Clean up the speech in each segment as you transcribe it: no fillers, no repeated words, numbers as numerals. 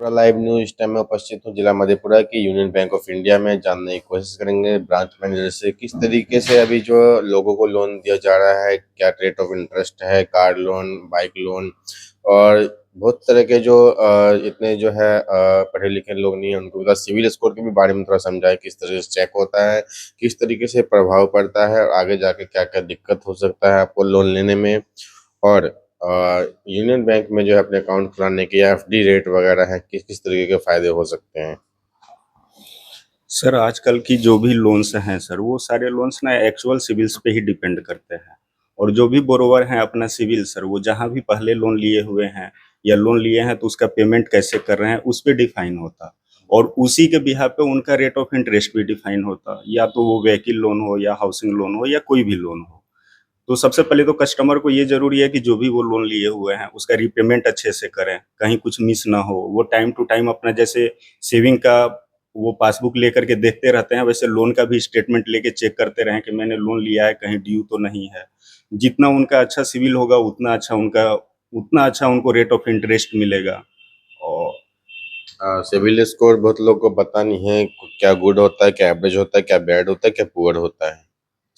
पूरा live news इस time में उपस्थित हूँ जिला मधेपुरा की यूनियन बैंक ऑफ इंडिया में। जानने की कोशिश करेंगे ब्रांच मैनेजर से किस तरीके से अभी जो लोगों को लोन दिया जा रहा है, क्या रेट ऑफ इंटरेस्ट है, कार लोन, बाइक लोन और बहुत तरह के जो इतने जो है पढ़े लिखे लोग नहीं है उनको बता सिविल स्कोर के भी बारे में थोड़ा समझाए, किस तरह से चेक होता है, किस तरीके से प्रभाव पड़ता है और आगे जाके क्या क्या दिक्कत हो सकता है आपको लोन लेने में। और यूनियन बैंक में जो है अपने अकाउंट खुलाने की एफडी रेट वगैरह है, किस किस तरीके के फायदे हो सकते हैं। सर आजकल की जो भी लोन्स हैं सर वो सारे लोन्स ना एक्चुअल सिविल्स पे ही डिपेंड करते हैं। और जो भी बोरोवर हैं अपना सिविल सर वो जहाँ भी पहले लोन लिए हुए हैं या लोन लिए हैं तो उसका पेमेंट कैसे कर रहे हैं उस पे डिफाइन होता। और उसी के बिहाफ पे उनका रेट ऑफ इंटरेस्ट भी डिफाइन होता, या तो वो व्हीकल लोन हो या हाउसिंग लोन हो या कोई भी लोन हो। तो सबसे पहले तो कस्टमर को ये जरूरी है कि जो भी वो लोन लिए हुए हैं उसका रीपेमेंट अच्छे से करें, कहीं कुछ मिस ना हो। वो टाइम टू टाइम अपना जैसे सेविंग का वो पासबुक लेकर के देखते रहते हैं, वैसे लोन का भी स्टेटमेंट लेके चेक करते रहें कि मैंने लोन लिया है कहीं ड्यू तो नहीं है। जितना उनका अच्छा सिविल होगा उतना अच्छा उनको रेट ऑफ इंटरेस्ट मिलेगा। और सिविल स्कोर बहुत लोग को पता नहीं है, क्या गुड होता है, क्या एवरेज होता है, क्या बैड होता है, क्या पुअर होता है।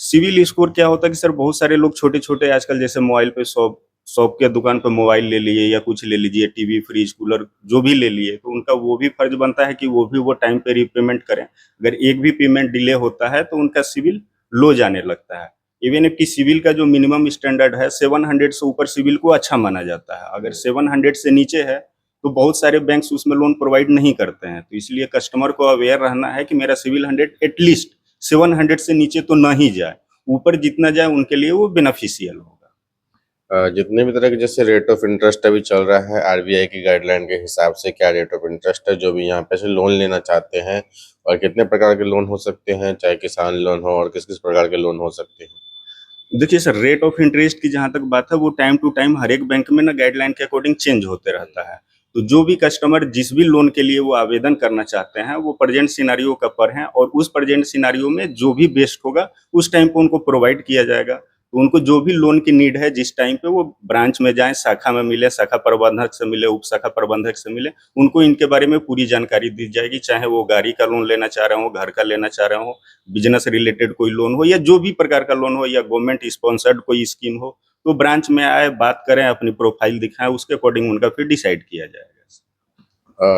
सिविल स्कोर क्या होता है कि सर बहुत सारे लोग छोटे छोटे आजकल जैसे मोबाइल पे शॉप शॉप के दुकान पे मोबाइल ले लिए या कुछ ले लीजिए, टीवी फ्रिज कूलर जो भी ले लिए, तो उनका वो भी फर्ज बनता है कि वो भी वो टाइम पे रीपेमेंट करें। अगर एक भी पेमेंट डिले होता है तो उनका सिविल लो जाने लगता है। इवन इफ की सिविल का जो मिनिमम स्टैंडर्ड है 700 से ऊपर सिविल को अच्छा माना जाता है। अगर 700 से नीचे है तो बहुत सारे बैंक्स उसमें लोन प्रोवाइड नहीं करते हैं। तो इसलिए कस्टमर को अवेयर रहना है कि मेरा सिविल 100 एटलीस्ट 700 से नीचे तो ना ही जाए, ऊपर जितना जाए उनके लिए वो बेनिफिशियल होगा। जितने भी तरह के जैसे रेट ऑफ इंटरेस्ट अभी चल रहा है आरबीआई की गाइडलाइन के हिसाब से, क्या रेट ऑफ इंटरेस्ट है जो भी यहाँ पे से लोन लेना चाहते हैं, और कितने प्रकार के लोन हो सकते हैं, चाहे किसान लोन हो और किस किस प्रकार के लोन हो सकते हैं। देखिए सर, रेट ऑफ इंटरेस्ट की जहां तक बात है वो टाइम टू टाइम हर एक बैंक में ना गाइडलाइन के अकॉर्डिंग चेंज होते रहता है। तो जो भी कस्टमर जिस भी लोन के लिए वो आवेदन करना चाहते हैं वो प्रेजेंट सिनारियो का पर हैं, और उस प्रेजेंट सिनारियो में जो भी बेस्ट होगा उस टाइम पे उनको प्रोवाइड किया जाएगा। तो उनको जो भी लोन की नीड है जिस टाइम पे वो ब्रांच में जाएं, शाखा में मिले, शाखा प्रबंधक से मिले, उप शाखा प्रबंधक से मिले, उनको इनके बारे में पूरी जानकारी दी जाएगी। चाहे वो गाड़ी का लोन लेना चाह रहे हो, घर का लेना चाह रहे हो, बिजनेस रिलेटेड कोई लोन हो, या जो भी प्रकार का लोन हो, या गवर्नमेंट स्पॉन्सर्ड कोई स्कीम हो, तो ब्रांच में आए, बात करें, अपनी प्रोफाइल दिखाएं, उसके अकॉर्डिंग उनका फिर डिसाइड किया जाएगा।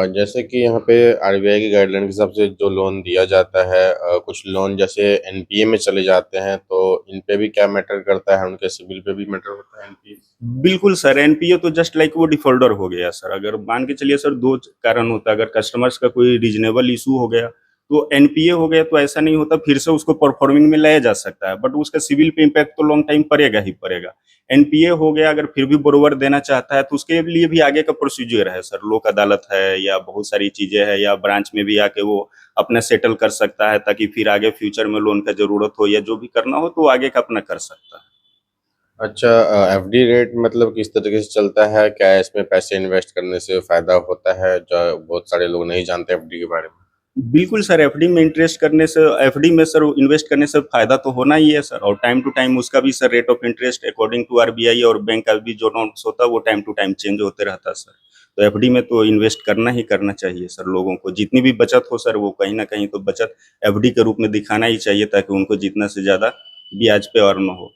जैसे कि यहाँ पे आरबीआई की गाइडलाइन के हिसाब से जो लोन दिया जाता है, कुछ लोन जैसे एनपीए में चले जाते हैं, तो इन पे भी क्या मैटर करता है, उनके सिविल पे भी मैटर होता है एनपीए। बिल्कुल सर, एनपीए तो जस्ट लाइक वो डिफॉल्टर हो गया सर। अगर मान के चलिए सर, दो कारण होता है। अगर कस्टमर्स का कोई रीजनेबल इशू हो गया तो एनपीए हो गया, तो ऐसा नहीं होता फिर से उसको परफॉर्मिंग में लाया जा सकता है, बट उसका सिविल पे इम्पैक्ट तो लॉन्ग टाइम पड़ेगा ही पड़ेगा। एनपीए हो गया, अगर फिर भी बोरोवर देना चाहता है तो उसके लिए भी आगे का प्रोसीजर है सर। लोक अदालत है या बहुत सारी चीजें हैं, या ब्रांच में भी आके वो अपना सेटल कर सकता है, ताकि फिर आगे फ्यूचर में लोन का जरूरत हो या जो भी करना हो तो वो आगे का अपना कर सकता है। अच्छा, एफडी रेट मतलब किस तरीके से चलता है, क्या इसमें पैसे इन्वेस्ट करने से फायदा होता है, जो बहुत सारे लोग नहीं जानते एफडी के बारे में। बिल्कुल सर, एफडी में इंटरेस्ट करने से, एफडी में सर इन्वेस्ट करने से फायदा तो होना ही है सर। और टाइम टू टाइम उसका भी sir rate of interest according to RBI और बैंक का भी जो नोट्स होता है वो टाइम टू टाइम चेंज होते रहता है सर। तो एफडी में तो इन्वेस्ट करना ही करना चाहिए सर। लोगों को जितनी भी बचत हो सर वो कहीं ना कहीं तो बचत एफडी के रूप में दिखाना ही चाहिए, ताकि उनको जितना से ज्यादा ब्याज पे अर्न हो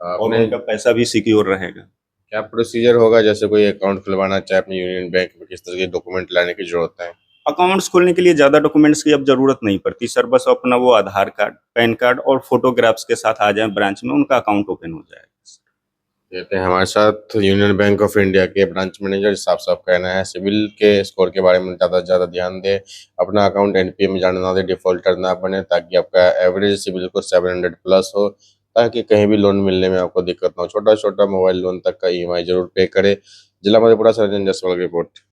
और आपने उनका पैसा भी सिक्योर रहेगा। क्या प्रोसीजर होगा, जैसे कोई अकाउंट खुलवाना चाहे अपनी यूनियन बैंक में, किस तरह के डॉक्यूमेंट लाने की जरूरत है। अकाउंट्स खोलने के लिए ज़्यादा डॉक्यूमेंट्स की अब ज़रूरत नहीं पड़ती सर। बस अपना वो आधार कार्ड, पैन कार्ड और फोटोग्राफ्स के साथ आ जाएं ब्रांच में, उनका अकाउंट ओपन हो जाएगा। कहते हैं हमारे साथ यूनियन बैंक ऑफ इंडिया के ब्रांच मैनेजर, साफ साफ कहना है सिविल के स्कोर के बारे में ज़्यादा से ज़्यादा ध्यान दें, अपना अकाउंट एनपीए में जाने ना दे, डिफॉल्टर ना बने, ताकि आपका एवरेज सिविल को 700 प्लस हो, ताकि कहीं भी लोन मिलने में आपको दिक्कत ना हो। छोटा छोटा मोबाइल लोन तक का ईएमआई जरूर पे करे। जिला मधेपुरा से रंजन जायसवाल की रिपोर्ट।